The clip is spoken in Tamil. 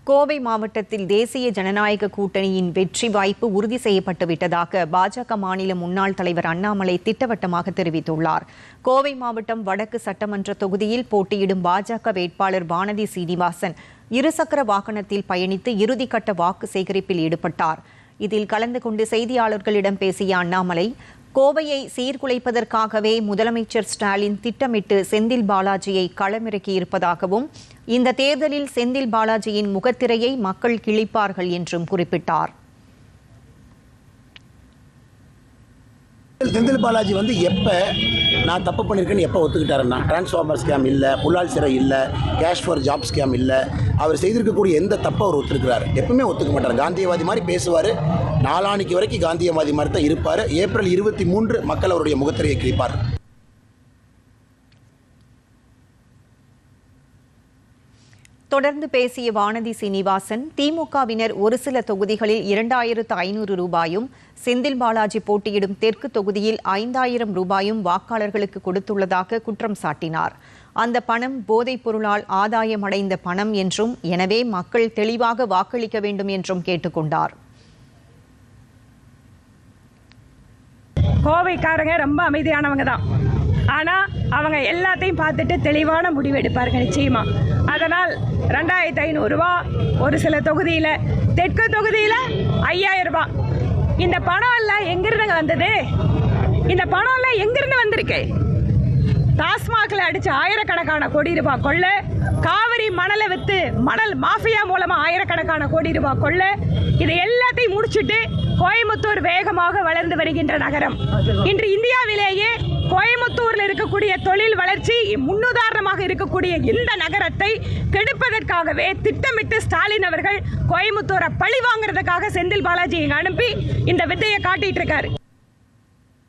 கோவை மாவட்டத்தில் தேசிய ஜனநாயக கூட்டணியின் வெற்றி வாய்ப்பு உறுதி செய்யப்பட்டு விட்டதாக பாஜக மாநில முன்னாள் தலைவர் அண்ணாமலை திட்டவட்டமாக தெரிவித்துள்ளார். கோவை மாவட்டம் வடக்கு சட்டமன்ற தொகுதியில் போட்டியிடும் பாஜக வேட்பாளர் வானதி சீனிவாசன் இருசக்கர வாகனத்தில் பயணித்து இறுதிக்கட்ட வாக்கு சேகரிப்பில் ஈடுபட்டார். இதில் கலந்து கொண்டு செய்தியாளர்களிடம் பேசிய அண்ணாமலை, கோவையை சீர்குலைப்பதற்காகவே முதலமைச்சர் ஸ்டாலின் திட்டமிட்டு செந்தில் பாலாஜியை களமிறக்கியிருப்பதாகவும், இந்த தேர்தலில் செந்தில் பாலாஜியின் முகத்திரையை மக்கள் கிழிப்பார்கள் என்றும் குறிப்பிட்டார். செந்தில் பாலாஜி எப்போ நான் தப்பு பண்ணியிருக்கேன்னு எப்போ ஒத்துக்கிட்டாருன்னா, டிரான்ஸ்ஃபார்மர் ஸ்கேம் இல்லை, புலால் சிறை இல்லை, கேஷ் ஃபார் ஜாப் ஸ்கேம் இல்லை, அவர் செய்திருக்கக்கூடிய எந்த தப்பை அவர் ஒத்துருக்கிறார். எப்பவுமே ஒத்துக்க மாட்டார். காந்தியவாதி மாதிரி பேசுவார். நாளானிக்கு வரைக்கும் காந்தியவாதி மாதிரி தான் இருப்பார். ஏப்ரல் 23 மக்கள் அவருடைய முகத்திரையை கிழிப்பார். தொடர்ந்து பேசிய வானதி சீனிவாசன், திமுகவினர் ஒரு சில தொகுதிகளில் 2500 ரூபாயும், செந்தில் பாலாஜி போட்டியிடும் தெற்கு தொகுதியில் 5000 ரூபாயும் வாக்காளர்களுக்கு கொடுத்துள்ளதாக குற்றம் சாட்டினார். அந்த பணம் போதைப் பொருளால் ஆதாயமடைந்த பணம் என்றும், எனவே மக்கள் தெளிவாக வாக்களிக்க வேண்டும் என்றும் கேட்டுக்கொண்டார். கோவைக்காரங்க ரொம்ப அமைதியானவங்க தான். ஆனால் அவங்க எல்லாத்தையும் பார்த்துட்டு தெளிவான முடிவு எடுப்பார்கள் நிச்சயமா. அதனால் 2500 ரூபா, ஒரு சில தொகுதியில், தெற்கு தொகுதியில் 5000 ரூபாய். இந்த பணம் எல்லாம் எங்கிருந்து வந்தது? இந்த பணம் எல்லாம் எங்கிருந்து வந்திருக்கு? டாஸ்மாகில் அடிச்சு ஆயிரக்கணக்கான கோடி ரூபாய் கொள்ள, காவிரி மணலை விற்று மணல் மாஃபியா மூலமா ஆயிரக்கணக்கான கோடி ரூபாய் கொள்ள, இதை எல்லாத்தையும் முடிச்சுட்டு கோயம்புத்தூர் வேகமாக வளர்ந்து வருகின்ற நகரம். இன்று இந்தியாவிலேயே கோயம்புத்தூரில் இருக்கக்கூடிய தொழில் வளர்ச்சி முன்னுதாரணமாக இருக்கக்கூடிய இந்த நகரத்தை கெடுப்பதற்காகவே திட்டமிட்டு ஸ்டாலின் அவர்கள் கோயம்புத்தூரை பழி வாங்குறதுக்காக செந்தில் பாலாஜியை அனுப்பி இந்த வித்தையை காட்டிட்டு இருக்காரு.